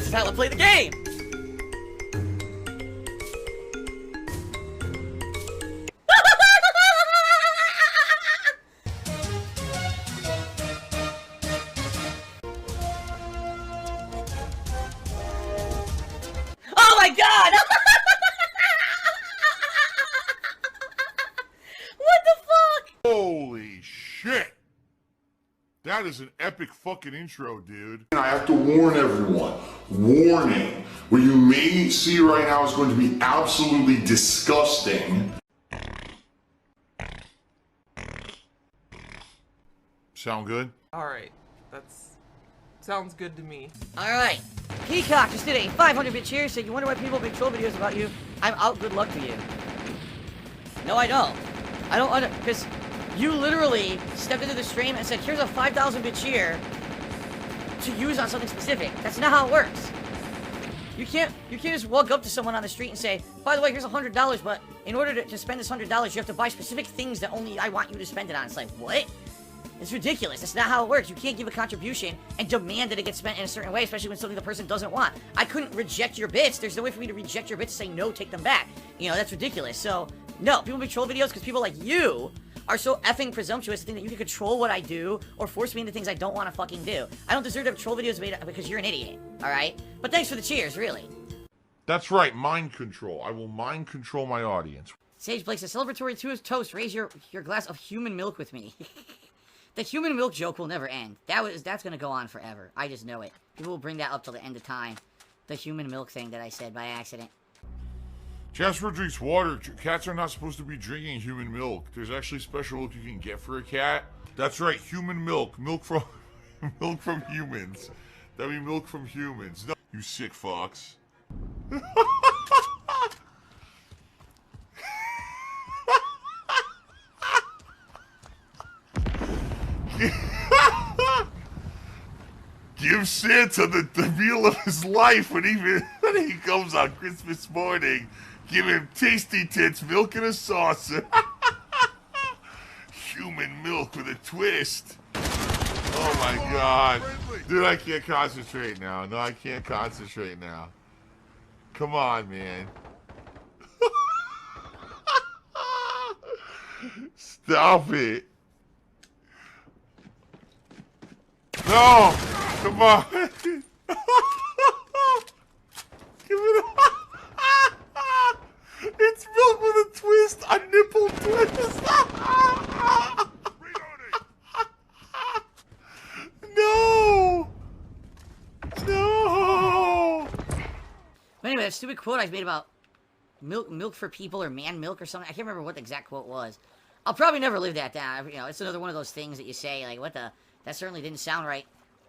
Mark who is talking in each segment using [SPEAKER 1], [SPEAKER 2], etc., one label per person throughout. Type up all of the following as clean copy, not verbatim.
[SPEAKER 1] This is how I play the game! Oh my god! What the fuck?
[SPEAKER 2] Holy shit! That is an epic fucking intro, dude. And I have to warn everyone. Warning. What you may see right now is going to be absolutely disgusting. Sound good?
[SPEAKER 3] Alright, sounds good to me.
[SPEAKER 1] Alright. Peacock just did a 500-bit cheer, so you wonder why people make troll videos about you. I'm out, good luck to you. No, I don't. I don't because you literally stepped into the stream and said, here's a 5,000-bit cheer to use on something specific. That's not how it works. You can't just walk up to someone on the street and say, by the way, here's $100, but in order to spend this $100, you have to buy specific things that only I want you to spend it on. It's like, what? It's ridiculous. That's not how it works. You can't give a contribution and demand that it gets spent in a certain way, especially when something the person doesn't want. I couldn't reject your bits. There's no way for me to reject your bits and say, no, take them back. You know, that's ridiculous. So, no, people make troll videos because people like you are so effing presumptuous to think that you can control what I do or force me into things I don't want to fucking do. I don't deserve to have troll videos made because you're an idiot, alright? But thanks for the cheers, really.
[SPEAKER 2] That's right, mind control. I will mind control my audience.
[SPEAKER 1] Sage Blake says, celebratory toast, raise your glass of human milk with me. The human milk joke will never end. That's gonna go on forever. I just know it. People will bring that up till the end of time. The human milk thing that I said by accident.
[SPEAKER 2] Jasper drinks water. Cats are not supposed to be drinking human milk. There's actually special milk you can get for a cat. That's right, human milk. Milk from milk from humans. That mean milk from humans. No, you sick fucks. Give Santa the meal of his life when he comes on Christmas morning. Give him tasty tits, milk in a saucer. Human milk with a twist. Oh my god. Dude, I can't concentrate now. No, I can't concentrate now. Come on, man. Stop it. No! Come on! Give it up! It's milk with a twist! A nipple twist! No! No!
[SPEAKER 1] Anyway, that stupid quote I made about milk for people or man milk or something. I can't remember what the exact quote was. I'll probably never live that down. You know, it's another one of those things that you say, like, what the... That certainly didn't sound right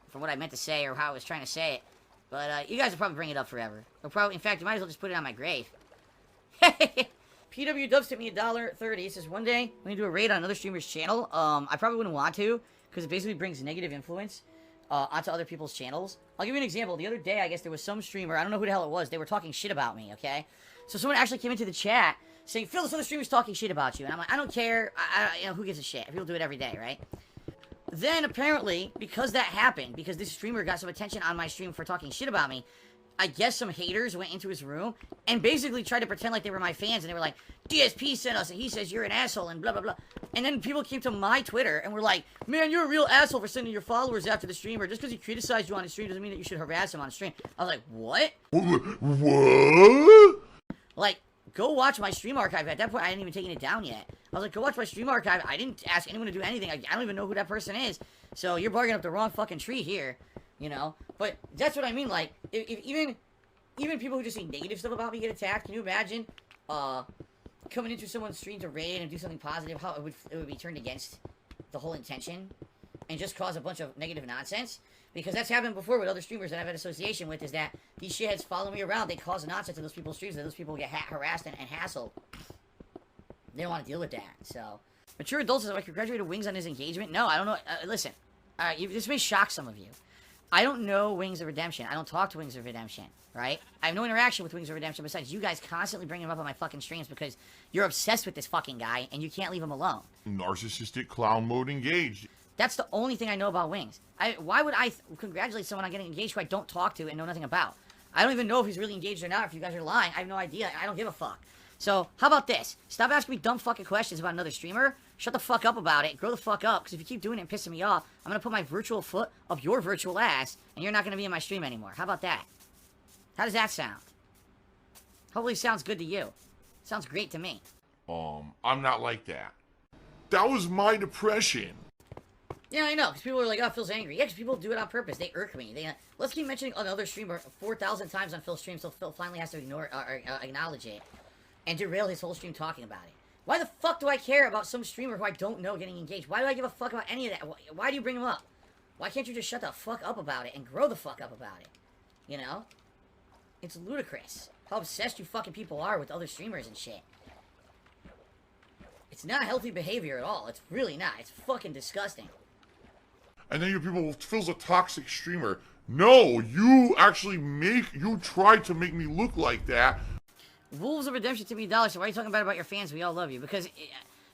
[SPEAKER 1] from what I meant to say or how I was trying to say it. But, you guys will probably bring it up forever. Or probably, in fact, you might as well just put it on my grave. PW Dubs tipped me $1.30. He says, one day, when you do a raid on another streamer's channel, I probably wouldn't want to, because it basically brings negative influence onto other people's channels. I'll give you an example. The other day, I guess there was some streamer, I don't know who the hell it was, they were talking shit about me, okay? So someone actually came into the chat saying, Phil, this other streamer's talking shit about you. And I'm like, I don't care. You know, who gives a shit? People do it every day, right? Then, apparently, because that happened, because this streamer got some attention on my stream for talking shit about me, I guess some haters went into his room and basically tried to pretend like they were my fans, and they were like, DsP sent us, and he says you're an asshole, and blah, blah, blah. And then people came to my Twitter and were like, man, you're a real asshole for sending your followers after the streamer. Just because he criticized you on his stream doesn't mean that you should harass him on stream. I was like, what?
[SPEAKER 2] What?
[SPEAKER 1] Like, go watch my stream archive. At that point, I hadn't even taken it down yet. I was like, go watch my stream archive. I didn't ask anyone to do anything. I don't even know who that person is. So you're barking up the wrong fucking tree here, you know? But that's what I mean. Like, if even people who just say negative stuff about me get attacked, can you imagine coming into someone's stream to raid and do something positive, how it would be turned against the whole intention and just cause a bunch of negative nonsense? Because that's happened before with other streamers that I've had association with, is that these shitheads follow me around, they cause nonsense in those people's streams, and those people get harassed and hassled. They don't want to deal with that, so. Mature adults says, I congratulated Wings on his engagement. No, I don't know. Listen, this may shock some of you. I don't know Wings of Redemption. I don't talk to Wings of Redemption, right? I have no interaction with Wings of Redemption besides you guys constantly bringing him up on my fucking streams because you're obsessed with this fucking guy and you can't leave him alone.
[SPEAKER 2] Narcissistic clown mode engaged.
[SPEAKER 1] That's the only thing I know about Wings. Why would I congratulate someone on getting engaged who I don't talk to and know nothing about? I don't even know if he's really engaged or not, if you guys are lying. I have no idea. I don't give a fuck. So, how about this? Stop asking me dumb fucking questions about another streamer. Shut the fuck up about it. Grow the fuck up, because if you keep doing it and pissing me off, I'm gonna put my virtual foot up your virtual ass, and you're not gonna be in my stream anymore. How about that? How does that sound? Hopefully it sounds good to you. Sounds great to me.
[SPEAKER 2] I'm not like that. That was my depression.
[SPEAKER 1] Yeah, I know, because people are like, oh, Phil's angry. Yeah, because people do it on purpose. They irk me. Let's keep mentioning another streamer 4,000 times on Phil's stream, so Phil finally has to ignore or acknowledge it and derail his whole stream talking about it. Why the fuck do I care about some streamer who I don't know getting engaged? Why do I give a fuck about any of that? Why do you bring him up? Why can't you just shut the fuck up about it and grow the fuck up about it? You know? It's ludicrous how obsessed you fucking people are with other streamers and shit. It's not healthy behavior at all. It's really not. It's fucking disgusting.
[SPEAKER 2] And then you people, Phil's a toxic streamer. No, you tried to make me look like that.
[SPEAKER 1] Wolves of Redemption to me $1, so why are you talking bad about your fans? We all love you. Because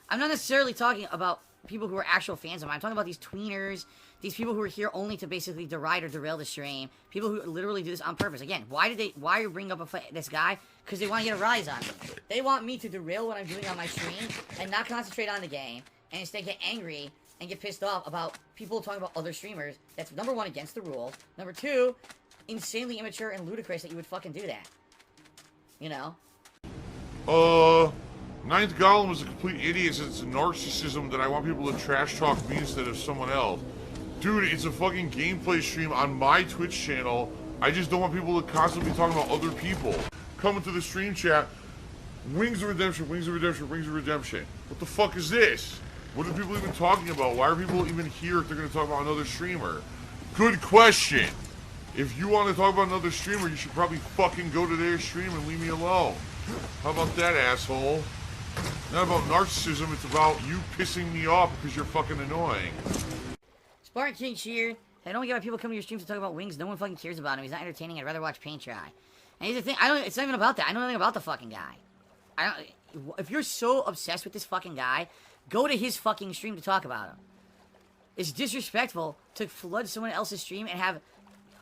[SPEAKER 1] I'm not necessarily talking about people who are actual fans of mine. I'm talking about these tweeners, these people who are here only to basically deride or derail the stream. People who literally do this on purpose. Again, why are you bringing up this guy? Because they want to get a rise on me. They want me to derail what I'm doing on my stream and not concentrate on the game and instead get angry and get pissed off about people talking about other streamers. That's number one, against the rules. Number two, insanely immature and ludicrous that you would fucking do that. You know?
[SPEAKER 2] Ninth Golem is a complete idiot. It's a narcissism that I want people to trash talk me instead of someone else. Dude, it's a fucking gameplay stream on my Twitch channel. I just don't want people to constantly be talking about other people. Coming to the stream chat, Wings of Redemption, Wings of Redemption, Wings of Redemption. What the fuck is this? What are people even talking about? Why are people even here if they're going to talk about another streamer? Good question. If you want to talk about another streamer, you should probably fucking go to their stream and leave me alone. How about that, asshole? Not about narcissism, it's about you pissing me off because you're fucking annoying.
[SPEAKER 1] Spartan King cheer. I don't get why people come to your streams to talk about Wings. No one fucking cares about him. He's not entertaining. I'd rather watch paint dry. And here's the thing. It's not even about that. I know nothing about the fucking guy. If you're so obsessed with this fucking guy, go to his fucking stream to talk about him. It's disrespectful to flood someone else's stream and have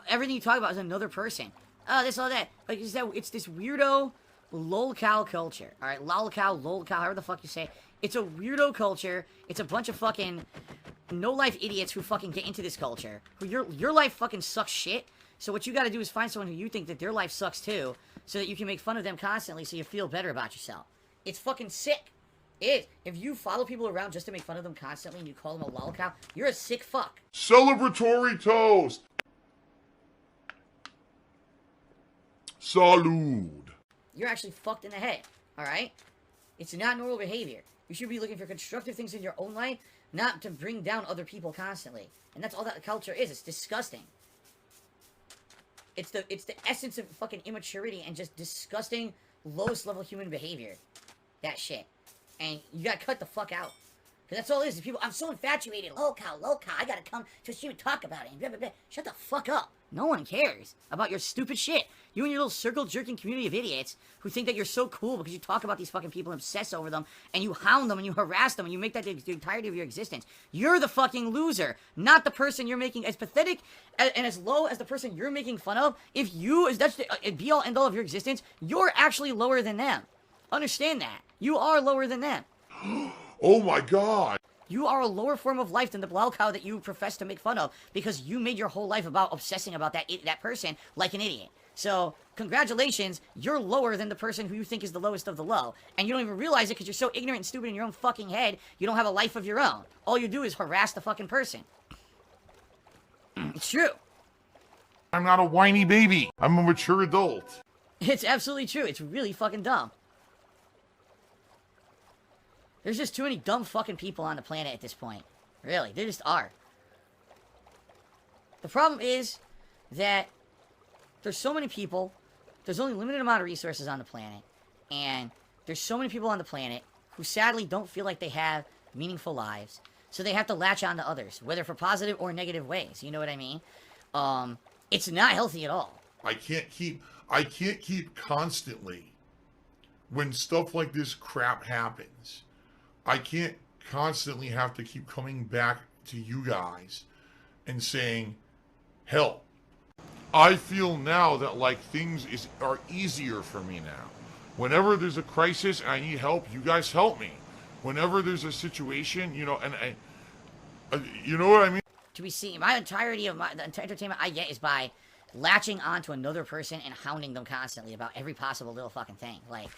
[SPEAKER 1] everything you talk about is another person. Oh, this, all that. Like, it's this weirdo lolcow culture. Alright, lolcow, however the fuck you say it. It's a weirdo culture. It's a bunch of fucking no-life idiots who fucking get into this culture. Who your life fucking sucks shit. So what you gotta do is find someone who you think that their life sucks too, so that you can make fun of them constantly so you feel better about yourself. It's fucking sick. It is. If you follow people around just to make fun of them constantly and you call them a lolcow, you're a sick fuck.
[SPEAKER 2] Celebratory toast! Salud!
[SPEAKER 1] You're actually fucked in the head, alright? It's not normal behavior. You should be looking for constructive things in your own life, not to bring down other people constantly. And that's all that culture is. It's disgusting. It's the essence of fucking immaturity and just disgusting, lowest level human behavior. That shit. And you gotta cut the fuck out. Because that's all it is. People, I'm so infatuated. Lolcow, I gotta come to a stream and talk about it. And blah, blah, blah. Shut the fuck up. No one cares about your stupid shit. You and your little circle-jerking community of idiots who think that you're so cool because you talk about these fucking people and obsess over them, and you hound them, and you harass them, and you make that the entirety of your existence. You're the fucking loser, not the person you're making as pathetic and as low as the person you're making fun of. If that's the be-all, end-all of your existence, you're actually lower than them. Understand that. You are lower than them.
[SPEAKER 2] Oh my god!
[SPEAKER 1] You are a lower form of life than the lolcow that you profess to make fun of because you made your whole life about obsessing about that person like an idiot. So, congratulations, you're lower than the person who you think is the lowest of the low. And you don't even realize it because you're so ignorant and stupid in your own fucking head, you don't have a life of your own. All you do is harass the fucking person. It's true.
[SPEAKER 2] I'm not a whiny baby. I'm a mature adult.
[SPEAKER 1] It's absolutely true. It's really fucking dumb. There's just too many dumb fucking people on the planet at this point. Really, there just are. The problem is that there's so many people, there's only a limited amount of resources on the planet, and there's so many people on the planet who sadly don't feel like they have meaningful lives, so they have to latch on to others, whether for positive or negative ways, you know what I mean? It's not healthy at all.
[SPEAKER 2] I can't keep constantly, when stuff like this crap happens, I can't constantly have to keep coming back to you guys and saying, help. I feel now that like things are easier for me now. Whenever there's a crisis and I need help, you guys help me. Whenever there's a situation, you know, and you know what I mean?
[SPEAKER 1] To be seen, the entertainment I get is by latching on to another person and hounding them constantly about every possible little fucking thing. Like,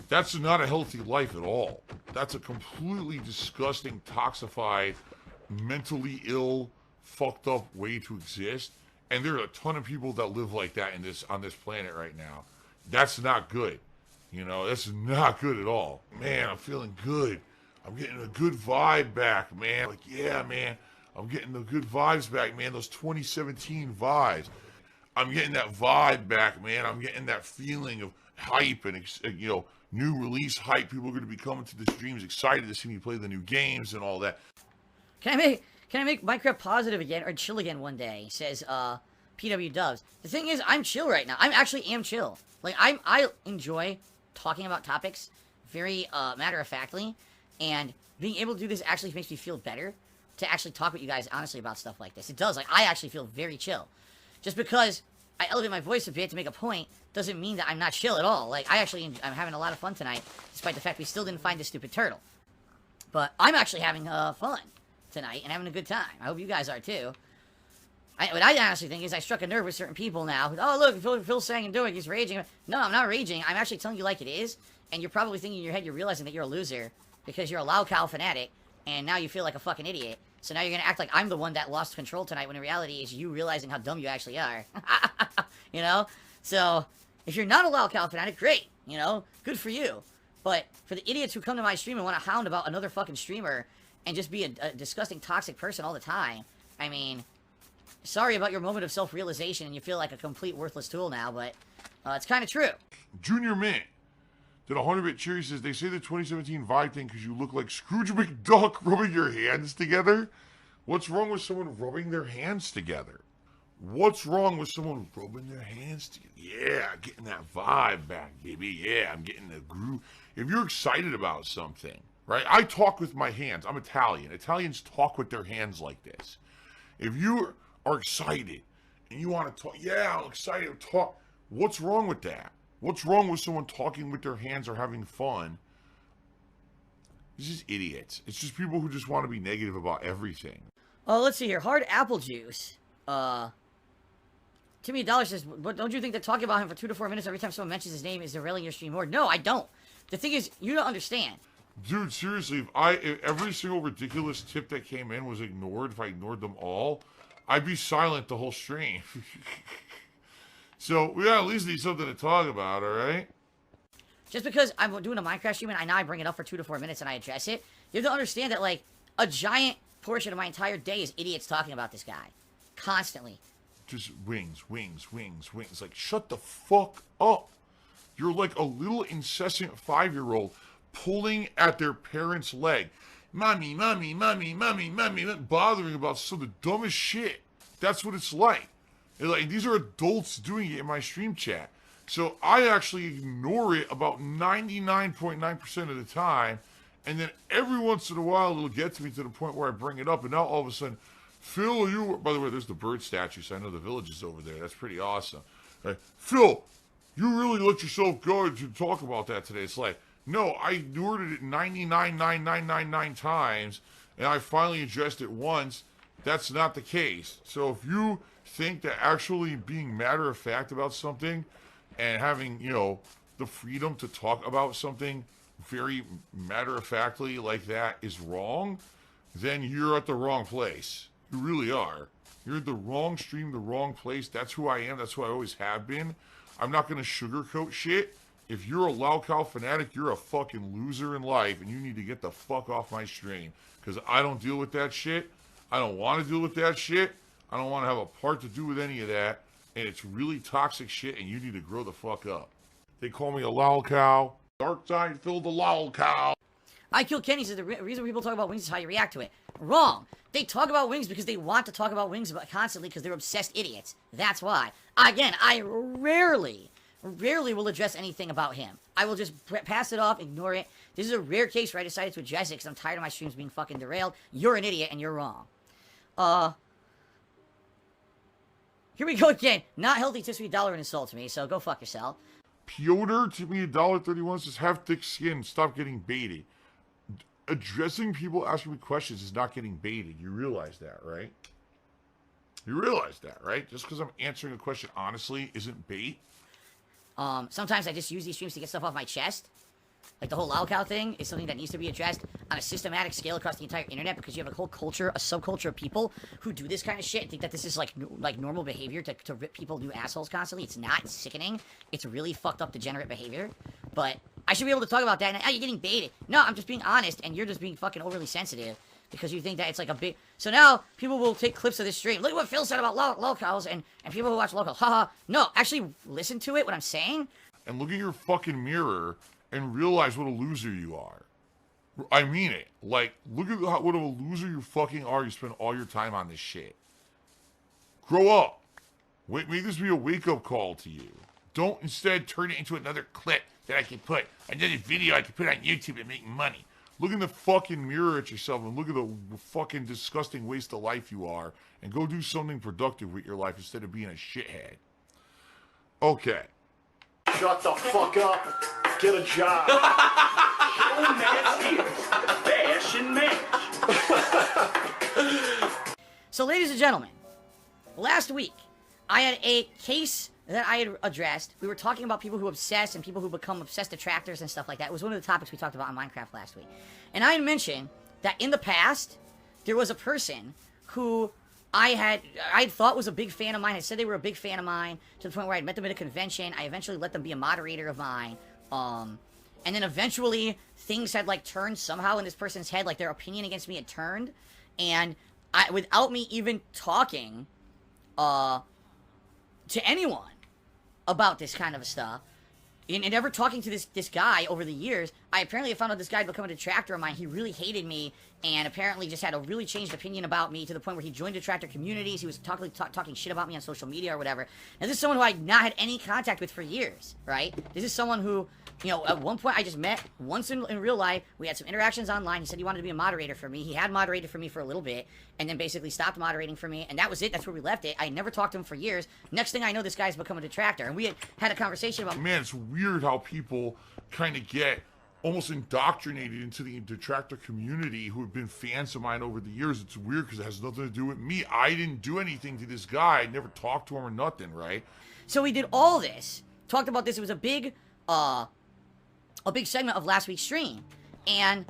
[SPEAKER 2] that's not a healthy life at all. That's a completely disgusting, toxified, mentally ill, fucked up way to exist. And there are a ton of people that live like that on this planet right now. That's not good. You know, that's not good at all. Man, I'm feeling good. I'm getting a good vibe back, man. Like, yeah, man. I'm getting the good vibes back, man. Those 2017 vibes. I'm getting that vibe back, man. I'm getting that feeling of hype and, you know, new release hype. People are going to be coming to the streams excited to see me play the new games and all that.
[SPEAKER 1] Can I make Minecraft positive again or chill again one day? Says PW Dubs. The thing is, I'm chill right now. I actually am chill. Like, I enjoy talking about topics very matter-of-factly, and being able to do this actually makes me feel better to actually talk with you guys honestly about stuff like this. It does. Like, I actually feel very chill. Just because I elevate my voice a bit to make a point doesn't mean that I'm not chill at all. Like, I'm having a lot of fun tonight, despite the fact we still didn't find the stupid turtle. But I'm actually having fun tonight and having a good time. I hope you guys are too. What I honestly think is I struck a nerve with certain people now. Oh, look, Phil's saying and doing, he's raging. No, I'm not raging. I'm actually telling you like it is. And you're probably thinking in your head, you're realizing that you're a loser because you're a lolcow fanatic, and now you feel like a fucking idiot. So now you're gonna act like I'm the one that lost control tonight, when in reality is you realizing how dumb you actually are. You know? So, if you're not a lolcow fanatic, great. You know? Good for you. But for the idiots who come to my stream and want to hound about another fucking streamer and just be a disgusting, toxic person all the time, I mean, sorry about your moment of self-realization and you feel like a complete worthless tool now, but it's kind of true.
[SPEAKER 2] Junior Mint did 100-bit cheer. He says, they say the 2017 vibe thing because you look like Scrooge McDuck rubbing your hands together. What's wrong with someone rubbing their hands together? What's wrong with someone rubbing their hands together? Yeah, getting that vibe back, baby. Yeah, I'm getting the groove. If you're excited about something, right? I talk with my hands. I'm Italian. Italians talk with their hands like this. If you are excited and you want to talk, yeah, I'm excited to talk. What's wrong with that? What's wrong with someone talking with their hands or having fun? It's just idiots. It's just people who just want to be negative about everything.
[SPEAKER 1] Oh, let's see here. Hard apple juice. Timmy Dollar says, but don't you think that talking about him for 2 to 4 minutes every time someone mentions his name is derailing your stream more? No, I don't. The thing is, you don't understand.
[SPEAKER 2] Dude, seriously, if every single ridiculous tip that came in was ignored, if I ignored them all, I'd be silent the whole stream. So, we gotta at least need something to talk about, alright?
[SPEAKER 1] Just because I'm doing a Minecraft stream and I bring it up for 2 to 4 minutes and I address it, you have to understand that, like, a giant portion of my entire day is idiots talking about this guy. Constantly.
[SPEAKER 2] Just wings. Like, shut the fuck up. You're like a little incessant 5-year-old pulling at their parent's leg. Mommy, bothering about some of the dumbest shit. That's what it's like. Like, these are adults doing it in my stream chat. So I actually ignore it about 99.9% of the time. And then every once in a while, it'll get to me to the point where I bring it up. And now all of a sudden, Phil, by the way, there's the bird statue, so I know the village is over there. That's pretty awesome. Right? Phil, you really let yourself go to talk about that today. It's like, no, I ignored it 99.9999 times, and I finally addressed it once. That's not the case. So if you think that actually being matter-of-fact about something and having, you know, the freedom to talk about something very matter-of-factly like that is wrong, then you're at the wrong place. You really are. You're at the wrong stream, the wrong place. That's who I am. That's who I always have been. I'm not going to sugarcoat shit. If you're a lolcow fanatic, you're a fucking loser in life, and you need to get the fuck off my stream. Because I don't deal with that shit. I don't want to deal with that shit. I don't want to have a part to do with any of that. And it's really toxic shit, and you need to grow the fuck up. They call me a lolcow. Dark side filled the lolcow.
[SPEAKER 1] I Kill Kenny says the reason people talk about wings is how you react to it. Wrong. They talk about wings because they want to talk about wings constantly because they're obsessed idiots. That's why. Again, I rarely will address anything about him. I will just pass it off, ignore it. This is a rare case where I decided to address it because I'm tired of my streams being fucking derailed. You're an idiot and you're wrong. Here we go again. Not healthy to be $1 and insults me, so go fuck yourself.
[SPEAKER 2] Piotr to me $1.31 says have thick skin, stop getting baited. Addressing people asking me questions is not getting baited. You realize that, right? You realize that, right? Just because I'm answering a question honestly isn't bait.
[SPEAKER 1] Sometimes I just use these streams to get stuff off my chest. Like the whole lolcow thing is something that needs to be addressed on a systematic scale across the entire internet, because you have a whole culture, a subculture of people who do this kind of shit and think that this is like normal behavior to rip people new assholes constantly. It's not. It's sickening. It's really fucked up, degenerate behavior. But I should be able to talk about that. And, you're getting baited. No, I'm just being honest, and you're just being fucking overly sensitive because you think that it's like a big... So now people will take clips of this stream. Look at what Phil said about lolcows, and people who watch lolcows. Haha. No, actually listen to it, what I'm saying.
[SPEAKER 2] And look at your fucking mirror and realize what a loser you are. I mean it. Like, look at what a loser you fucking are. You spend all your time on this shit. Grow up. Make this be a wake-up call to you. Don't instead turn it into another clip that I can put, another video I can put on YouTube and make money. Look in the fucking mirror at yourself and look at the fucking disgusting waste of life you are, and go do something productive with your life instead of being a shithead. Okay.
[SPEAKER 4] Shut the fuck up. Get a job. Show match here. Bash and match.
[SPEAKER 1] So, ladies and gentlemen, last week, I had a case that I had addressed. We were talking about people who obsess and people who become obsessed detractors and stuff like that. It was one of the topics we talked about on Minecraft last week. And I had mentioned that in the past, there was a person who I thought was a big fan of mine. I said they were a big fan of mine to the point where I met them at a convention. I eventually let them be a moderator of mine. And then eventually things had like turned somehow in this person's head, like their opinion against me had turned. And without me even talking to anyone about this kind of stuff, and ever talking to this guy over the years, I apparently found out this guy had become a detractor of mine. He really hated me, and apparently just had a really changed opinion about me to the point where he joined detractor communities. He was talking shit about me on social media or whatever. Now, this is someone who I'd not had any contact with for years, right? This is someone who, you know, at one point I just met once in real life. We had some interactions online. He said he wanted to be a moderator for me. He had moderated for me for a little bit, and then basically stopped moderating for me, and that was it. That's where we left it. I never talked to him for years. Next thing I know, this guy's become a detractor, and we had a conversation about...
[SPEAKER 2] Man, it's weird how people kind of get almost indoctrinated into the detractor community who have been fans of mine over the years. It's weird because it has nothing to do with me. I didn't do anything to this guy. I never talked to him or nothing, right?
[SPEAKER 1] So we did all this, talked about this. It was a big segment of last week's stream, and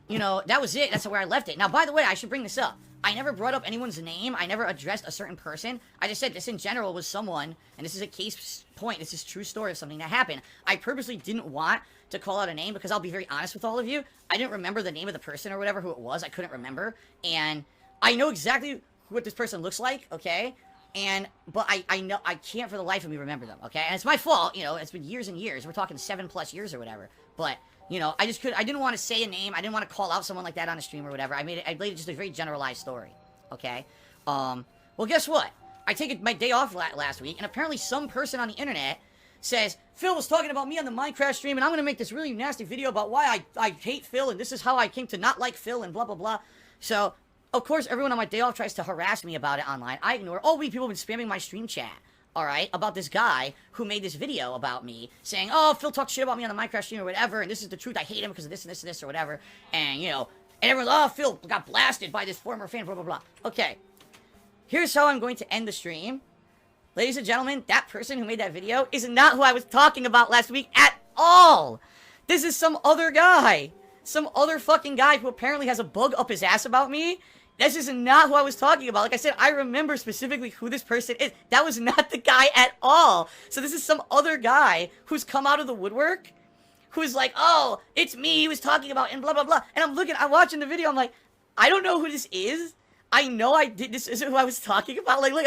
[SPEAKER 1] you know, that was it. That's where I left it. Now, by the way, I should bring this up. I never brought up anyone's name. I never addressed a certain person. I just said this in general was someone, and this is a case point. This is a true story of something that happened. I purposely didn't want to call out a name because I'll be very honest with all of you. I didn't remember the name of the person or whatever, who it was. I couldn't remember. And I know exactly what this person looks like, okay? But I know I can't for the life of me remember them, okay? And it's my fault, you know, it's been years and years. We're talking 7+ years or whatever. But, you know, I didn't want to say a name. I didn't want to call out someone like that on a stream or whatever. I made it just a very generalized story, okay? Well, guess what? I take my day off last week, and apparently some person on the internet says, Phil was talking about me on the Minecraft stream, and I'm going to make this really nasty video about why I hate Phil, and this is how I came to not like Phil, and blah, blah, blah. So, of course, everyone on my day off tries to harass me about it online. I ignore. Oh, people have been spamming my stream chat, alright, about this guy who made this video about me, saying, oh, Phil talked shit about me on the Minecraft stream or whatever, and this is the truth, I hate him because of this and this and this or whatever, and, you know, and everyone's, oh, Phil got blasted by this former fan, blah, blah, blah. Okay, here's how I'm going to end the stream. Ladies and gentlemen, that person who made that video is not who I was talking about last week at all. This is some other guy. Some other fucking guy who apparently has a bug up his ass about me. This is not who I was talking about. Like I said, I remember specifically who this person is. That was not the guy at all. So this is some other guy who's come out of the woodwork, who's like, oh, it's me he was talking about, and blah, blah, blah. And I'm watching the video, I'm like, I don't know who this is. I know this isn't who I was talking about. Like, look,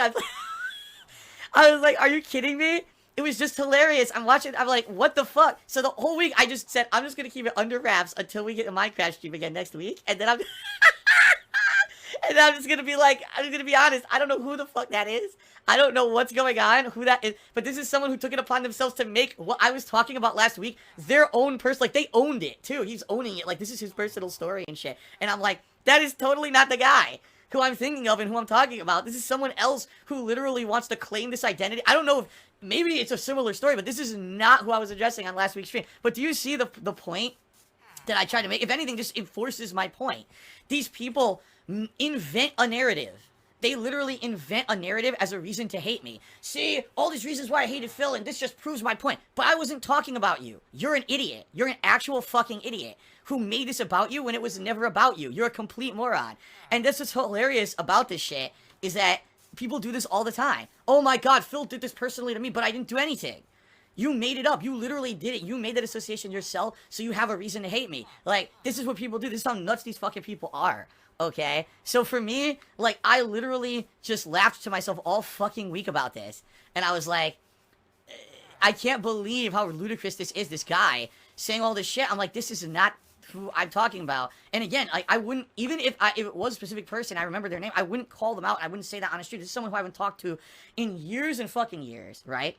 [SPEAKER 1] I was like, are you kidding me? It was just hilarious. I'm watching, I'm like, what the fuck? So the whole week, I just said, I'm just going to keep it under wraps until we get a Minecraft stream again next week. And then I'm just going to be like, I'm going to be honest, I don't know who the fuck that is. I don't know what's going on, who that is. But this is someone who took it upon themselves to make what I was talking about last week their own person. Like, they owned it, too. He's owning it. Like, this is his personal story and shit. And I'm like, that is totally not the guy. who I'm thinking of and who I'm talking about. This is someone else who literally wants to claim this identity. I don't know if maybe it's a similar story, but this is not who I was addressing on last week's stream. But do you see the point that I tried to make? If anything, just enforces my point. These people invent a narrative. They literally invent a narrative as a reason to hate me. See, all these reasons why I hated Phil, and this just proves my point. But I wasn't talking about you. You're an idiot. You're an actual fucking idiot who made this about you when it was never about you. You're a complete moron. And that's what's hilarious about this shit, is that people do this all the time. Oh my god, Phil did this personally to me, but I didn't do anything. You made it up. You literally did it. You made that association yourself, so you have a reason to hate me. Like, this is what people do. This is how nuts these fucking people are. Okay? So for me, like, I literally just laughed to myself all fucking week about this. And I was like, I can't believe how ludicrous this is, this guy saying all this shit. I'm like, this is not who I'm talking about. And again, I wouldn't, even if it was a specific person, I remember their name, I wouldn't call them out. I wouldn't say that on the street. This is someone who I haven't talked to in years and fucking years, right?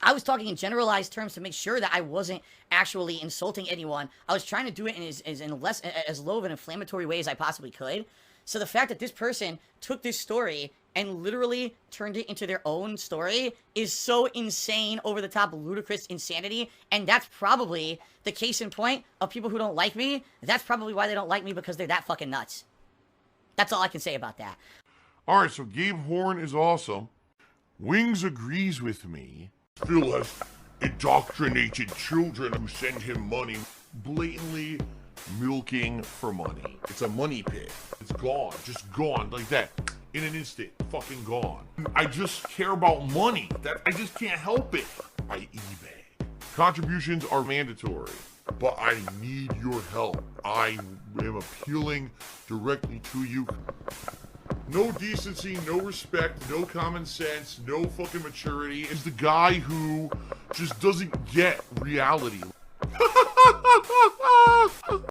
[SPEAKER 1] I was talking in generalized terms to make sure that I wasn't actually insulting anyone. I was trying to do it in as low of an inflammatory way as I possibly could. So the fact that this person took this story and literally turned it into their own story is so insane, over the top, ludicrous insanity. And that's probably the case in point of people who don't like me. That's probably why they don't like me, because they're that fucking nuts. That's all I can say about that.
[SPEAKER 2] Alright, so Gabe Horn is awesome. Wings agrees with me. Phil has indoctrinated children who send him money, blatantly milking for money. It's a money pit. It's gone, just gone like that. In an instant, fucking gone. I just care about money. I just can't help it. I eBay. Contributions are mandatory, but I need your help. I am appealing directly to you. No decency, no respect, no common sense, no fucking maturity. Is the guy who just doesn't get reality.